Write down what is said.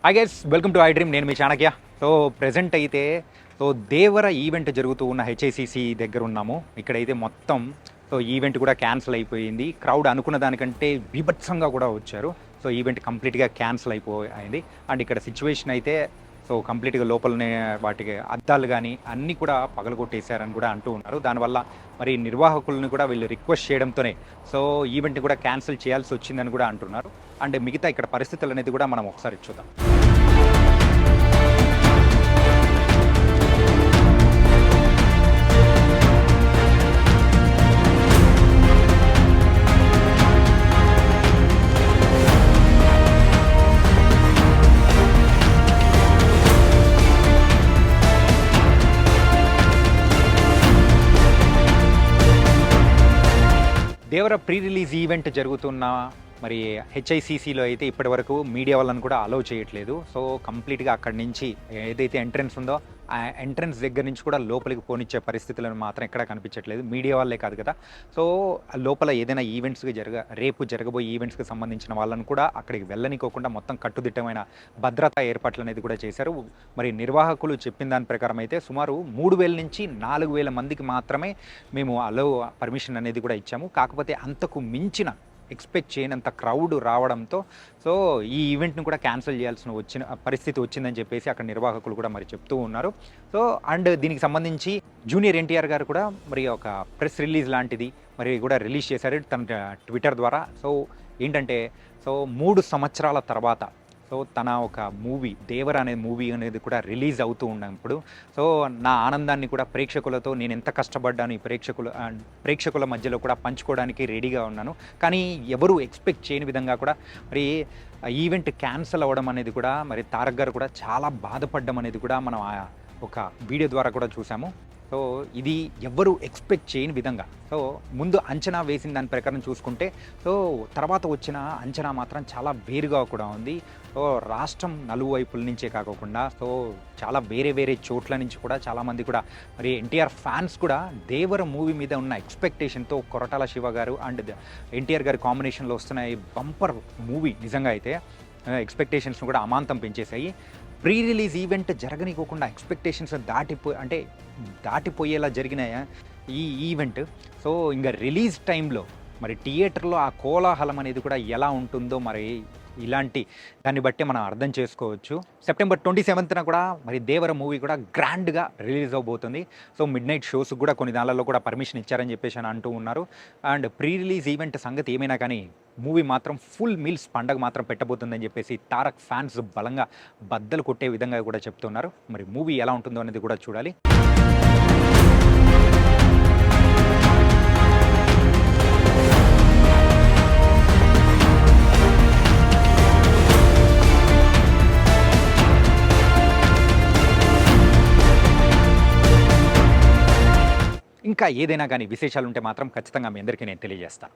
Hi guys, welcome to I dream. నేను మీ Chanakya. So present అయితే దేవర event జరుగుతూ ఉన్న హెచ్ఐసిసి దగ్గర ఉన్నాము. ఇక్కడైతే మొత్తం ఈవెంట్ కూడా క్యాన్సిల్ అయిపోయింది. క్రౌడ్ అనుకున్న దానికంటే బీభత్సంగా కూడా వచ్చారు. సో ఈవెంట్ కంప్లీట్గా క్యాన్సిల్ అయిపోయింది. అండ్ ఇక్కడ సిచ్యువేషన్ అయితే కంప్లీట్గా లోపలనే వాటికి అద్దాలు కానీ అన్నీ కూడా పగలగొట్టేశారని కూడా అంటూ ఉన్నారు. దానివల్ల మరి నిర్వాహకులను కూడా వీళ్ళు రిక్వెస్ట్ చేయడంతోనే ఈవెంట్ని కూడా క్యాన్సిల్ చేయాల్సి వచ్చిందని కూడా అంటున్నారు. అండ్ మిగతా ఇక్కడ పరిస్థితులు అనేది కూడా మనం ఒకసారి చూద్దాం. దేవర ప్రీ రిలీజ్ ఈవెంట్ జరుగుతున్న మరి హెచ్ఐసిసిలో అయితే ఇప్పటి వరకు మీడియా వాళ్ళని కూడా అలౌ చేయట్లేదు. సో కంప్లీట్గా అక్కడి నుంచి ఏదైతే ఎంట్రన్స్ ఉందో ఆ ఎంట్రన్స్ దగ్గర నుంచి కూడా లోపలికి పోనిచ్చే పరిస్థితులను మాత్రం ఎక్కడా కనిపించట్లేదు. మీడియా వాళ్ళే కాదు కదా. సో లోపల ఏదైనా ఈవెంట్స్కి రేపు జరగబోయే ఈవెంట్స్కి సంబంధించిన వాళ్ళని కూడా అక్కడికి వెళ్ళనికోకుండా మొత్తం కట్టుదిట్టమైన భద్రతా ఏర్పాట్లు అనేది కూడా చేశారు. మరి నిర్వాహకులు చెప్పిన దాని ప్రకారం అయితే సుమారు 3,000 నుంచి 4,000 మందికి మాత్రమే మేము పర్మిషన్ అనేది కూడా ఇచ్చాము. కాకపోతే అంతకు మించిన ఎక్స్పెక్ట్ చేయనంత క్రౌడ్ రావడంతో ఈ ఈవెంట్ని కూడా క్యాన్సిల్ చేయాల్సిన పరిస్థితి వచ్చిందని చెప్పేసి అక్కడ నిర్వాహకులు కూడా మరి చెప్తూ ఉన్నారు. అండ్ దీనికి సంబంధించి జూనియర్ ఎన్టీఆర్ గారు కూడా మరి ఒక ప్రెస్ రిలీజ్ లాంటిది మరి కూడా రిలీజ్ చేశారు తన ట్విట్టర్ ద్వారా. ఏంటంటే 3 సంవత్సరాల తర్వాత తన ఒక మూవీ దేవర అనే మూవీ అనేది కూడా రిలీజ్ అవుతూ ఉన్నప్పుడు నా ఆనందాన్ని కూడా ప్రేక్షకులతో నేను ఎంత కష్టపడ్డాను ఈ ప్రేక్షకుల మధ్యలో కూడా పంచుకోవడానికి రెడీగా ఉన్నాను. కానీ ఎవరు ఎక్స్పెక్ట్ చేయని విధంగా కూడా మరి ఈవెంట్ క్యాన్సిల్ అవ్వడం అనేది కూడా మరి తారక్ గారు కూడా చాలా బాధపడడం అనేది కూడా మనం ఒక వీడియో ద్వారా కూడా చూసాము. ఇది ఎవ్వరు ఎక్స్పెక్ట్ చేయని విధంగా ముందు అంచనా వేసిన దాని ప్రకారం చూసుకుంటే తర్వాత వచ్చిన అంచనా మాత్రం చాలా వేరుగా కూడా ఉంది. రాష్ట్రం నలువైపుల నుంచే కాకుండా చాలా వేరే వేరే చోట్ల నుంచి కూడా చాలామంది కూడా మరి ఎన్టీఆర్ ఫ్యాన్స్ కూడా దేవర మూవీ మీద ఉన్న ఎక్స్పెక్టేషన్తో కొరటాల శివ గారు అండ్ ఎన్టీఆర్ గారి కాంబినేషన్లో వస్తున్న ఈ బంపర్ మూవీ నిజంగా అయితే ఎక్స్పెక్టేషన్స్ను కూడా అమాంతం పెంచేశాయి. ప్రీ రిలీజ్ ఈవెంట్ జరగనికోకుండా ఎక్స్పెక్టేషన్స్ దాటిపోయేలా జరిగిన ఈ ఈవెంట్ ఇంకా రిలీజ్ టైంలో మరి థియేటర్లో ఆ కోలాహలం అనేది కూడా ఎలా ఉంటుందో మరి ఇలాంటి దాన్ని బట్టి మనం అర్థం చేసుకోవచ్చు. సెప్టెంబర్ 27న కూడా మరి దేవర మూవీ కూడా గ్రాండ్గా రిలీజ్ అవబోతుంది. మిడ్ నైట్ షోస్ కూడా కొన్ని దానిలలో కూడా పర్మిషన్ ఇచ్చారని చెప్పేసి అని అంటూ ఉన్నారు. అండ్ ప్రీ రిలీజ్ ఈవెంట్ సంగతి ఏమైనా కానీ మూవీ మాత్రం ఫుల్ మీల్స్ పండగ మాత్రం పెట్టబోతుందని చెప్పేసి తారక్ ఫ్యాన్స్ బలంగా బద్దలు కొట్టే విధంగా కూడా చెప్తున్నారు. మరి మూవీ ఎలా ఉంటుందో అనేది కూడా చూడాలి. ఇంకా ఏదైనా కానీ విశేషాలు ఉంటే మాత్రం ఖచ్చితంగా మీ అందరికీ నేను తెలియజేస్తాను.